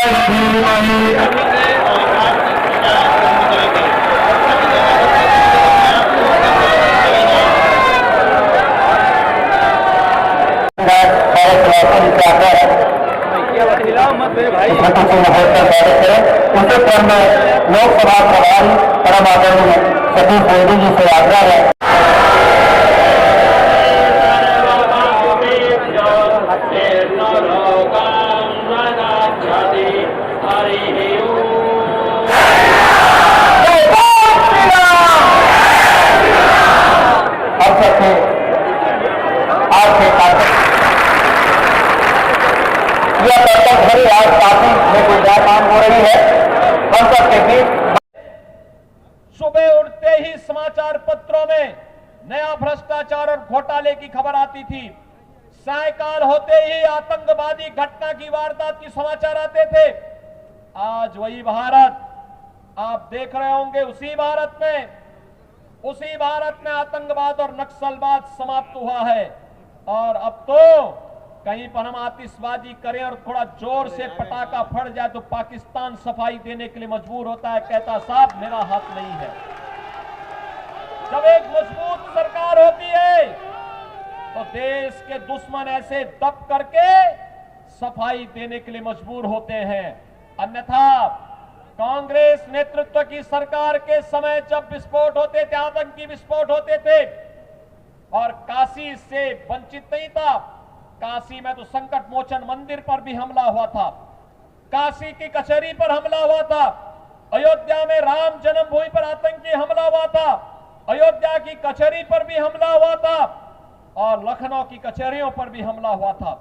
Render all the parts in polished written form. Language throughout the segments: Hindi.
उसी क्रम में लोकसभा प्रभारी परम आदरणीय सतीश मोदी जी से आग्रह है। अब सबसे आज के यह कर्तव्य भरी आज काफी में कोई नया काम हो रही है। हम सबके बीच सुबह उठते ही समाचार पत्रों में नया भ्रष्टाचार और घोटाले की खबर आती थी। सायकाल होते ही आतंकवादी घटना की वारदात की समाचार आते थे। आज वही भारत आप देख रहे होंगे, उसी भारत में आतंकवाद और नक्सलवाद समाप्त हुआ है। और अब तो कहीं पर हम आतिशबाजी करें और थोड़ा जोर से पटाखा फट जाए तो पाकिस्तान सफाई देने के लिए मजबूर होता है, कहता साहब मेरा हाथ नहीं है। जब एक मजबूत सरकार होती है तो देश के दुश्मन ऐसे दब करके सफाई देने के लिए मजबूर होते हैं। अन्यथा कांग्रेस नेतृत्व की सरकार के समय जब विस्फोट होते थे, आतंकी विस्फोट होते थे, और काशी से वंचित नहीं था। काशी में तो संकट मोचन मंदिर पर भी हमला हुआ था, काशी की कचहरी पर हमला हुआ था, अयोध्या में राम जन्मभूमि पर आतंकी हमला हुआ था, अयोध्या की कचहरी पर भी हमला हुआ था, और लखनऊ की कचहरियों पर भी हमला हुआ था।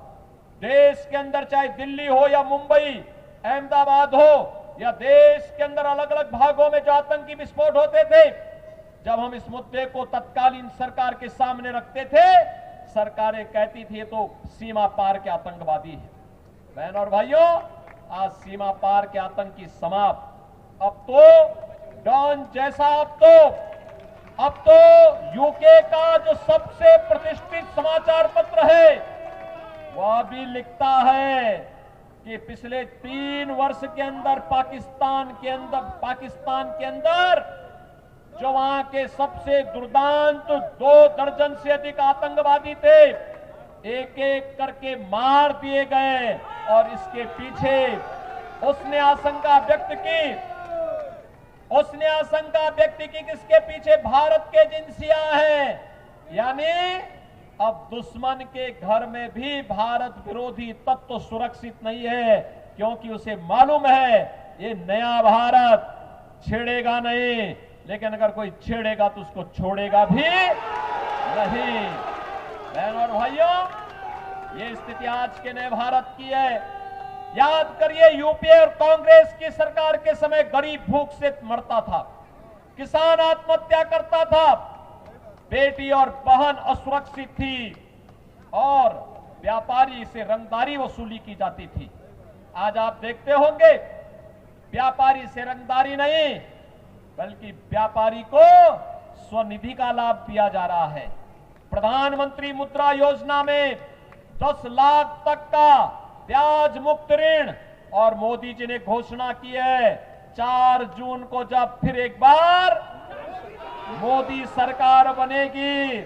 देश के अंदर चाहे दिल्ली हो या मुंबई, अहमदाबाद हो या देश के अंदर अलग अलग भागों में जो आतंकी विस्फोट होते थे, जब हम इस मुद्दे को तत्कालीन सरकार के सामने रखते थे, सरकारें कहती थी ये तो सीमा पार के आतंकवादी है। बहन और भाइयों, आज सीमा पार के आतंकी समाप्त। अब तो डॉन जैसा अब तो यूके का जो सबसे प्रतिष्ठित समाचार पत्र है वह भी लिखता है कि पिछले 3 वर्ष के अंदर पाकिस्तान के अंदर जो वहां के सबसे दुर्दांत 2 दर्जन से अधिक आतंकवादी थे, एक एक करके मार दिए गए। और इसके पीछे उसने आशंका व्यक्त की कि इसके पीछे भारत के एजेंसियां हैं। यानी अब दुश्मन के घर में भी भारत विरोधी तत्व सुरक्षित नहीं है, क्योंकि उसे मालूम है ये नया भारत छेड़ेगा नहीं, लेकिन अगर कोई छेड़ेगा तो उसको छोड़ेगा भी नहीं। बहनों और भाइयों, ये स्थिति आज के नए भारत की है। याद करिए, यूपीए और कांग्रेस की सरकार के समय गरीब भूख से मरता था, किसान आत्महत्या करता था, बेटी और बहन असुरक्षित थी, और व्यापारी से रंगदारी वसूली की जाती थी। आज आप देखते होंगे व्यापारी से रंगदारी नहीं, बल्कि व्यापारी को स्वनिधि का लाभ दिया जा रहा है। प्रधानमंत्री मुद्रा योजना में 10 लाख तक का ब्याज मुक्त ऋण, और मोदी जी ने घोषणा की है 4 जून को जब फिर एक बार मोदी सरकार बनेगी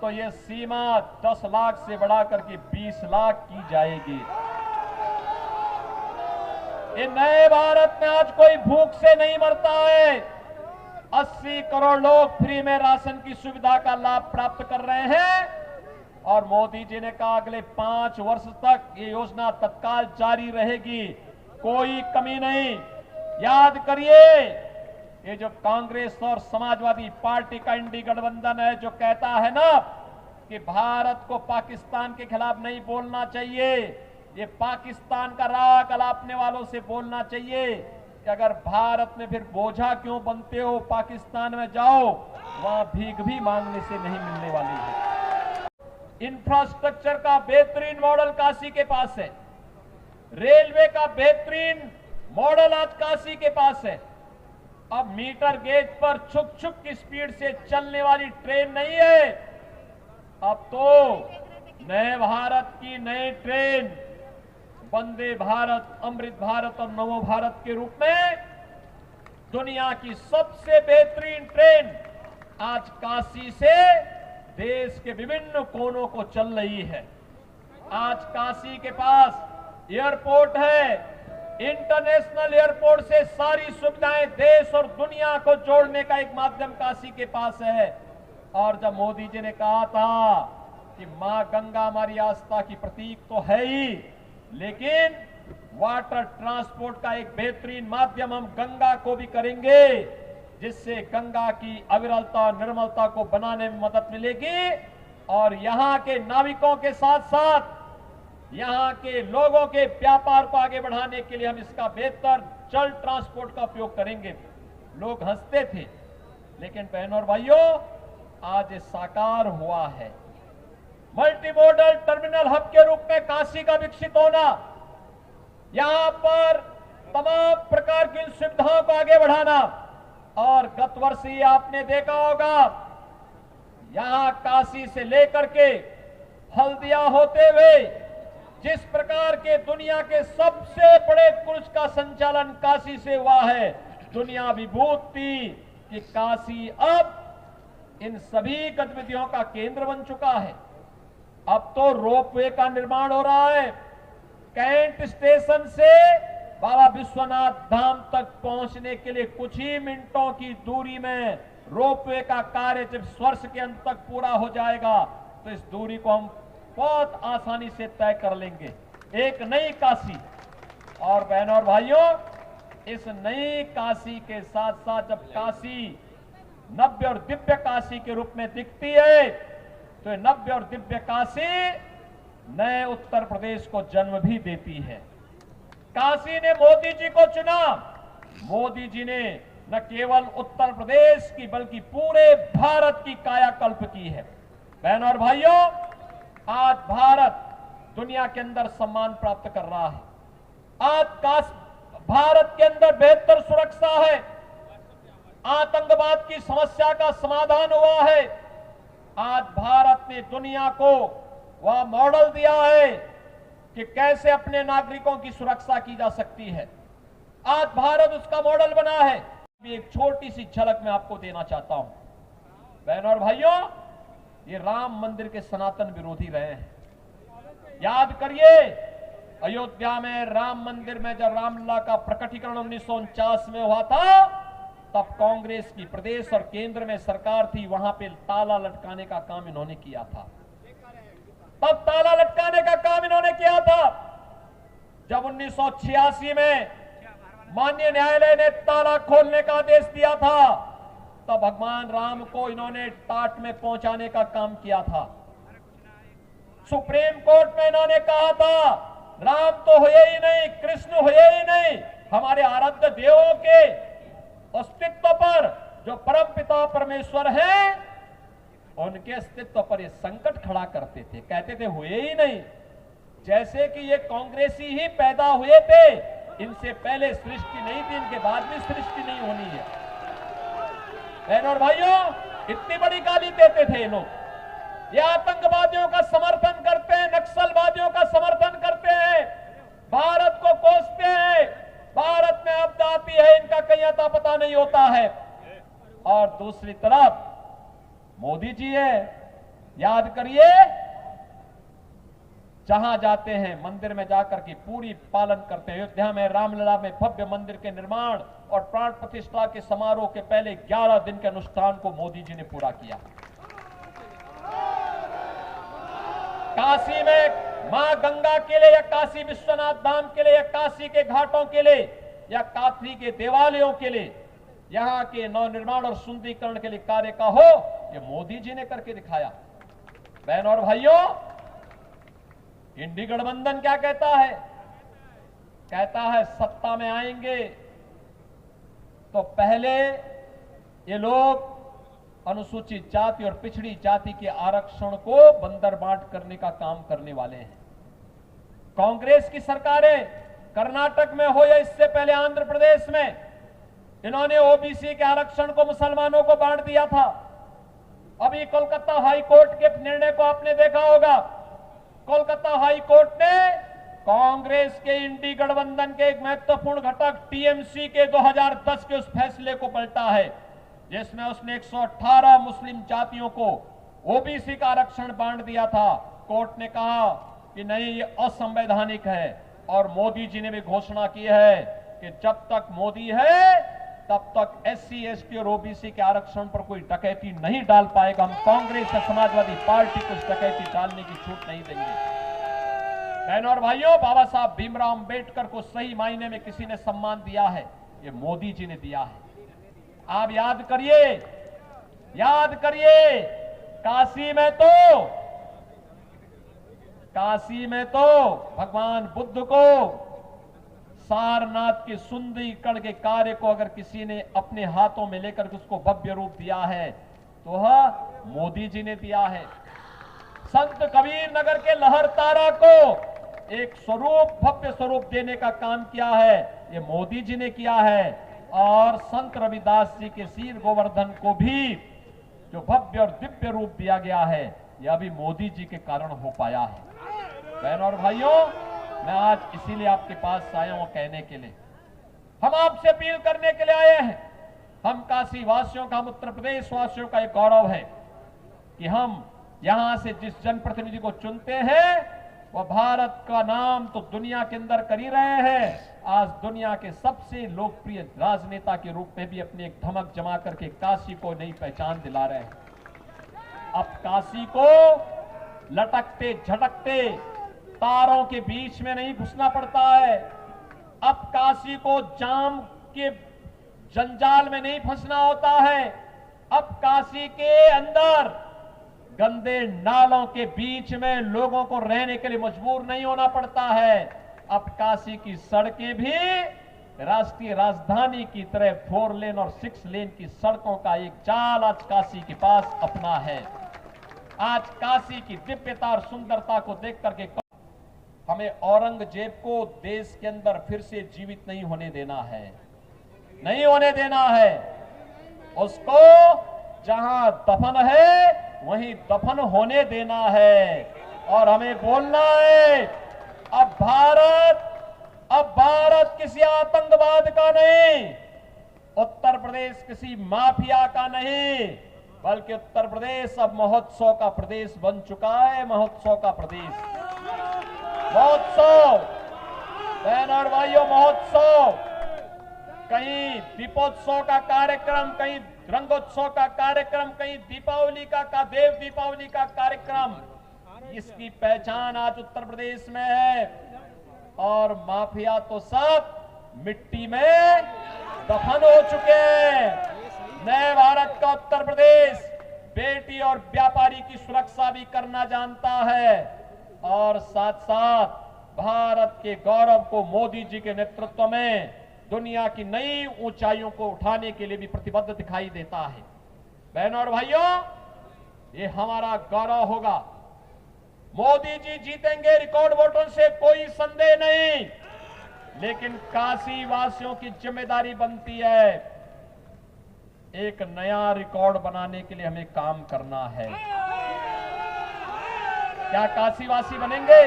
तो यह सीमा 10 लाख से बढ़ाकर के 20 लाख की जाएगी। ये नए भारत में आज कोई भूख से नहीं मरता है। 80 करोड़ लोग फ्री में राशन की सुविधा का लाभ प्राप्त कर रहे हैं, और मोदी जी ने कहा अगले 5 वर्ष तक ये योजना तत्काल जारी रहेगी, कोई कमी नहीं। याद करिए, ये जो कांग्रेस और समाजवादी पार्टी का इंडी गठबंधन है, जो कहता है ना कि भारत को पाकिस्तान के खिलाफ नहीं बोलना चाहिए, ये पाकिस्तान का राग अलापने वालों से बोलना चाहिए कि अगर भारत में फिर बोझा क्यों बनते हो, पाकिस्तान में जाओ, वहां भीख भी मांगने से नहीं मिलने वाली है। इंफ्रास्ट्रक्चर का बेहतरीन मॉडल काशी के पास है, रेलवे का बेहतरीन मॉडल आज काशी के पास है। अब मीटर गेज पर छुक छुक की स्पीड से चलने वाली ट्रेन नहीं है, अब तो नए भारत की नई ट्रेन वंदे भारत, अमृत भारत और नवो भारत के रूप में दुनिया की सबसे बेहतरीन ट्रेन आज काशी से देश के विभिन्न कोनों को चल रही है। आज काशी के पास एयरपोर्ट है, इंटरनेशनल एयरपोर्ट से सारी सुविधाएं देश और दुनिया को जोड़ने का एक माध्यम काशी के पास है। और जब मोदी जी ने कहा था कि मां गंगा हमारी आस्था की प्रतीक तो है ही, लेकिन वाटर ट्रांसपोर्ट का एक बेहतरीन माध्यम हम गंगा को भी करेंगे, जिससे गंगा की अविरलता निर्मलता को बनाने में मदद मिलेगी और यहां के नाविकों के साथ साथ यहां के लोगों के व्यापार को आगे बढ़ाने के लिए हम इसका बेहतर जल ट्रांसपोर्ट का उपयोग करेंगे। लोग हंसते थे, लेकिन बहनों और भाइयों आज ये साकार हुआ है। मल्टी मॉडल टर्मिनल हब के रूप में काशी का विकसित होना, यहां पर तमाम प्रकार की सुविधाओं को आगे बढ़ाना। और गत वर्ष ही आपने देखा होगा, यहां काशी से लेकर के हल्दिया होते हुए जिस प्रकार के दुनिया के सबसे बड़े क्रूज का संचालन काशी से हुआ है, दुनिया विभूत थी कि काशी अब इन सभी गतिविधियों का केंद्र बन चुका है। अब तो रोपवे का निर्माण हो रहा है। कैंट स्टेशन से बाबा विश्वनाथ धाम तक पहुंचने के लिए कुछ ही मिनटों की दूरी में रोपवे का कार्य जब वर्ष के अंत तक पूरा हो जाएगा तो इस दूरी को हम बहुत आसानी से तय कर लेंगे। एक नई काशी। और बहनों और भाइयों, इस नई काशी के साथ साथ जब काशी नव्य और दिव्य काशी के रूप में दिखती है तो ये नव्य और दिव्य काशी नए उत्तर प्रदेश को जन्म भी देती है। काशी ने मोदी जी को चुना। मोदी जी ने न केवल उत्तर प्रदेश की बल्कि पूरे भारत की कायाकल्प की है। बहनों और भाइयों, आज भारत दुनिया के अंदर सम्मान प्राप्त कर रहा है। आज भारत के अंदर बेहतर सुरक्षा है, आतंकवाद की समस्या का समाधान हुआ है। आज भारत ने दुनिया को वह मॉडल दिया है कि कैसे अपने नागरिकों की सुरक्षा की जा सकती है। आज भारत उसका मॉडल बना है। एक छोटी सी झलक मैं आपको देना चाहता हूं। बहनों और भाइयों, ये राम मंदिर के सनातन विरोधी रहे हैं। याद करिए, अयोध्या में राम मंदिर में जब रामलला का प्रकटीकरण 1949 में हुआ था, तब कांग्रेस की प्रदेश और केंद्र में सरकार थी, वहां पे ताला लटकाने का काम इन्होंने किया था। तब ताला लटकाने का काम इन्होंने किया था। जब 1986 में माननीय न्यायालय ने ताला खोलने का आदेश दिया था, तब भगवान राम को इन्होंने टाट में पहुंचाने का काम किया था। सुप्रीम कोर्ट में इन्होंने कहा था, राम तो हुए ही नहीं, कृष्ण हुए ही नहीं, हमारे आराध्य देवों के अस्तित्व पर जो परम पिता परमेश्वर हैं, उनके अस्तित्व पर ये संकट खड़ा करते थे। कहते थे हुए ही नहीं, जैसे कि ये कांग्रेसी ही पैदा हुए थे, इनसे पहले सृष्टि नहीं थी, इनके बाद भी सृष्टि नहीं होनी है। बहनों और भाइयों, इतनी बड़ी गाली देते थे ये लोग। ये आतंकवादियों का समर्थन करते हैं, नक्सलवादियों का समर्थन करते हैं, भारत को कोसते हैं। भारत में आपदा आती है, इनका कहीं अता पता नहीं होता है। और दूसरी तरफ मोदी जी है, याद करिए, जहां जाते हैं मंदिर में जाकर के पूरी पालन करते हैं। अयोध्या में रामलला में भव्य मंदिर के निर्माण और प्राण प्रतिष्ठा के समारोह के पहले 11 दिन के अनुष्ठान को मोदी जी ने पूरा किया। काशी में मां गंगा के लिए या काशी विश्वनाथ धाम के लिए या काशी के घाटों के लिए या काशी के देवालयों के लिए यहां के नवनिर्माण और सुंदरीकरण के लिए कार्य का हो, ये मोदी जी ने करके दिखाया। बहनों और भाइयों, इंडी गठबंधन क्या कहता है? कहता है सत्ता में आएंगे तो पहले ये लोग अनुसूचित जाति और पिछड़ी जाति के आरक्षण को बंदरबाट करने का काम करने वाले हैं। कांग्रेस की सरकारें कर्नाटक में हो या इससे पहले आंध्र प्रदेश में, इन्होंने ओबीसी के आरक्षण को मुसलमानों को बांट दिया था। अभी कोलकाता हाई कोर्ट के निर्णय को आपने देखा होगा। कोलकाता हाई कोर्ट ने कांग्रेस के इंडी गठबंधन के एक महत्वपूर्ण घटक टीएमसी के 2010 के उस फैसले को पलटा है जिसमें उसने 118 मुस्लिम जातियों को ओबीसी का आरक्षण बांट दिया था। कोर्ट ने कहा कि नहीं, ये असंवैधानिक है और मोदी जी ने भी घोषणा की है कि जब तक मोदी है तब तक एससी, एसटी और ओबीसी के आरक्षण पर कोई डकैती नहीं डाल पाएगा। हम कांग्रेस और समाजवादी पार्टी को उस डकैती डालने की छूट नहीं देंगे। बहनों और भाइयों, बाबा साहब भीमराव अंबेडकर को सही मायने में किसी ने सम्मान दिया है, ये मोदी जी ने दिया है। आप याद करिए, काशी में तो भगवान बुद्ध को सारनाथ के सुंदरीकरण के कार्य को अगर किसी ने अपने हाथों में लेकर उसको भव्य रूप दिया है तो वह मोदी जी ने दिया है। संत कबीर नगर के लहरतारा को एक स्वरूप, भव्य स्वरूप देने का काम किया है, ये मोदी जी ने किया है। और संत रविदास जी के शीर गोवर्धन को भी जो भव्य और दिव्य रूप दिया गया है, यह भी मोदी जी के कारण हो पाया है। बहनों और भाइयों, मैं आज इसीलिए आपके पास आया हूं कहने के लिए, हम आपसे अपील करने के लिए आए हैं। हम काशी वासियों का, हम उत्तर प्रदेश वासियों का एक गौरव है कि हम यहां से जिस जनप्रतिनिधि को चुनते हैं वह भारत का नाम तो दुनिया के अंदर कर ही रहे हैं, आज दुनिया के सबसे लोकप्रिय राजनेता के रूप में भी अपनी एक धमक जमा करके काशी को नई पहचान दिला रहे हैं। अब काशी को लटकते झटकते तारों के बीच में नहीं घुसना पड़ता है, अब काशी को जाम के जंजाल में नहीं फंसना होता है, अब काशी के अंदर गंदे नालों के बीच में लोगों को रहने के लिए मजबूर नहीं होना पड़ता है। अब काशी की सड़कें भी राष्ट्रीय राजधानी की तरह 4 लेन और 6 लेन की सड़कों का एक जाल आज काशी के पास अपना है। आज काशी की दिव्यता और सुंदरता को देख करके हमें औरंगजेब को देश के अंदर फिर से जीवित नहीं होने देना है, नहीं होने देना है। उसको जहां दफन है वहीं दफन होने देना है और हमें बोलना है अब भारत किसी आतंकवाद का नहीं, उत्तर प्रदेश किसी माफिया का नहीं, बल्कि उत्तर प्रदेश अब महोत्सव का प्रदेश बन चुका है। महोत्सव का प्रदेश, महोत्सव, बहन और भाइयों, महोत्सव, कहीं दीपोत्सव का कार्यक्रम, कहीं रंगोत्सव का कार्यक्रम, कहीं दीपावली का देव दीपावली का कार्यक्रम, इसकी पहचान आज उत्तर प्रदेश में है। और माफिया तो सब मिट्टी में दफन हो चुके हैं। नए भारत का उत्तर प्रदेश बेटी और व्यापारी की सुरक्षा भी करना जानता है और साथ साथ भारत के गौरव को मोदी जी के नेतृत्व में दुनिया की नई ऊंचाइयों को उठाने के लिए भी प्रतिबद्ध दिखाई देता है। बहनों और भाइयों, ये हमारा गौरव होगा। मोदी जी जीतेंगे रिकॉर्ड वोटों से, कोई संदेह नहीं, लेकिन काशी वासियों की जिम्मेदारी बनती है एक नया रिकॉर्ड बनाने के लिए हमें काम करना है। क्या काशीवासी बनेंगे?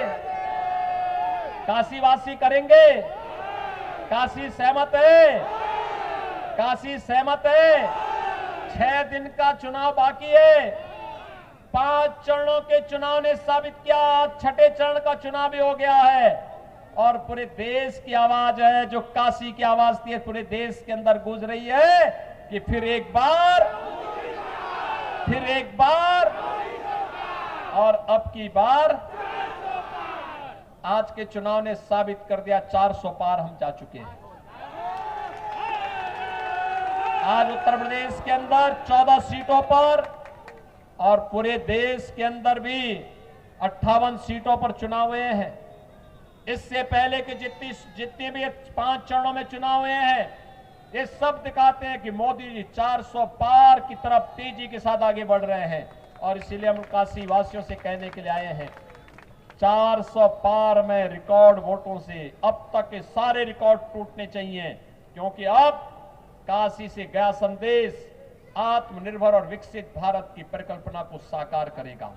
काशीवासी करेंगे? काशी सहमत है? काशी सहमत है? 6 दिन का चुनाव बाकी है। 5 चरणों के चुनाव ने साबित किया, 6ठे चरण का चुनाव भी हो गया है और पूरे देश की आवाज है, जो काशी की आवाज थी, पूरे देश के अंदर गूंज रही है कि फिर एक बार और अब की बार आज के चुनाव ने साबित कर दिया, 400 पार हम जा चुके हैं। आज उत्तर प्रदेश के अंदर 14 सीटों पर और पूरे देश के अंदर भी 58 सीटों पर चुनाव हुए हैं। इससे पहले के जितनी भी 5 चरणों में चुनाव हुए हैं, ये सब दिखाते हैं कि मोदी जी 400 पार की तरफ तेजी के साथ आगे बढ़ रहे हैं। और इसीलिए हम काशी वासियों से कहने के लिए आए हैं, 400 पार में रिकॉर्ड वोटों से अब तक के सारे रिकॉर्ड टूटने चाहिए, क्योंकि अब काशी से गया संदेश आत्मनिर्भर और विकसित भारत की परिकल्पना को साकार करेगा।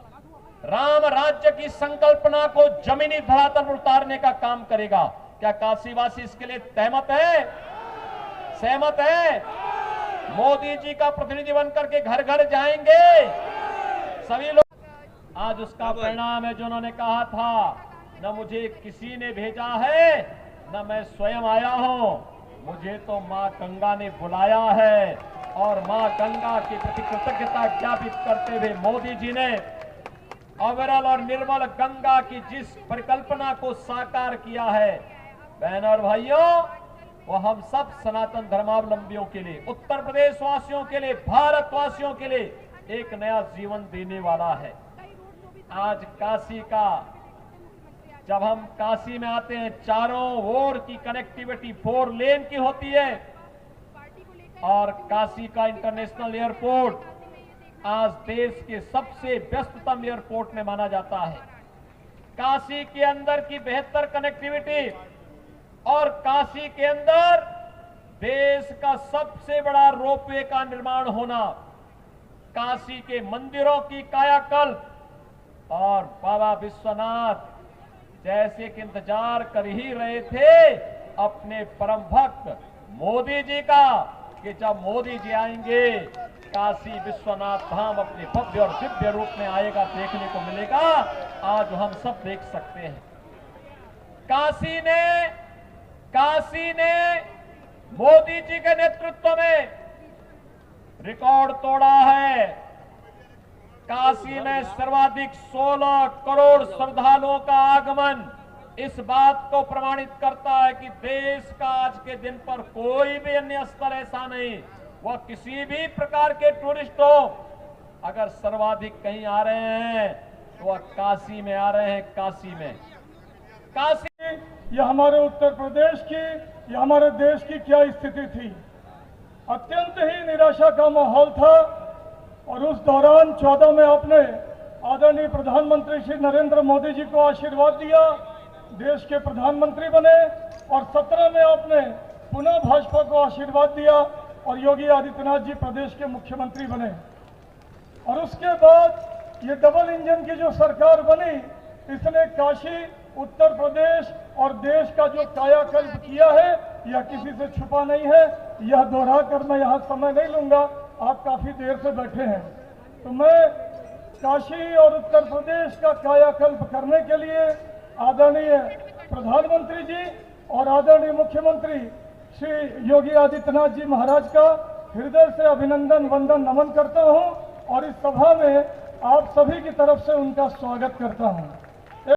राम राज्य की संकल्पना को जमीनी धरातल पर उतारने का काम करेगा। क्या काशीवासी इसके लिए सहमत है? मोदी जी का प्रतिनिधि बनकर के घर घर जाएंगे सभी लोग। आज उसका परिणाम है जो उन्होंने कहा था, न मुझे किसी ने भेजा है न मैं स्वयं आया हूं, मुझे तो मां गंगा ने बुलाया है। और मां गंगा की प्रति कृतज्ञता ज्ञापित करते हुए मोदी जी ने अविरल और निर्मल गंगा की जिस परिकल्पना को साकार किया है, बहनों और भाइयों, वो हम सब सनातन धर्मावलंबियों के लिए, उत्तर प्रदेश वासियों के लिए, भारतवासियों के लिए एक नया जीवन देने वाला है। आज काशी का, जब हम काशी में आते हैं, चारों ओर की कनेक्टिविटी 4 लेन की होती है और काशी का इंटरनेशनल एयरपोर्ट आज देश के सबसे व्यस्ततम एयरपोर्ट में माना जाता है। काशी के अंदर की बेहतर कनेक्टिविटी और काशी के अंदर देश का सबसे बड़ा रोपवे का निर्माण होना, काशी के मंदिरों की कायाकल्प और बाबा विश्वनाथ जैसे कि इंतजार कर ही रहे थे अपने परम भक्त मोदी जी का, कि जब मोदी जी आएंगे काशी विश्वनाथ धाम अपने भव्य और दिव्य रूप में आएगा, देखने को मिलेगा। आज हम सब देख सकते हैं काशी ने मोदी जी के नेतृत्व में रिकॉर्ड तोड़ा है। काशी में सर्वाधिक 16 करोड़ श्रद्धालुओं का आगमन इस बात को प्रमाणित करता है कि देश का आज के दिन पर कोई भी अन्य स्थल ऐसा नहीं, वह किसी भी प्रकार के टूरिस्ट हो, अगर सर्वाधिक कहीं आ रहे हैं तो वह काशी में आ रहे हैं। काशी यह हमारे उत्तर प्रदेश की, यह हमारे देश की क्या स्थिति थी। अत्यंत ही निराशा का माहौल था और उस दौरान 14 में आपने आदरणीय प्रधानमंत्री श्री नरेंद्र मोदी जी को आशीर्वाद दिया, देश के प्रधानमंत्री बने और 17 में आपने पुनः भाजपा को आशीर्वाद दिया और योगी आदित्यनाथ जी प्रदेश के मुख्यमंत्री बने। और उसके बाद ये डबल इंजन की जो सरकार बनी, इसने काशी, उत्तर प्रदेश और देश का जो कायाकल्प किया है, यह किसी से छुपा नहीं है। यह दोहरा कर मैं यहाँ समय नहीं लूंगा, आप काफी देर से बैठे हैं। तो मैं काशी और उत्तर प्रदेश का कायाकल्प करने के लिए आदरणीय प्रधानमंत्री जी और आदरणीय मुख्यमंत्री श्री योगी आदित्यनाथ जी महाराज का हृदय से अभिनंदन, वंदन, नमन करता हूं और इस सभा में आप सभी की तरफ से उनका स्वागत करता हूं।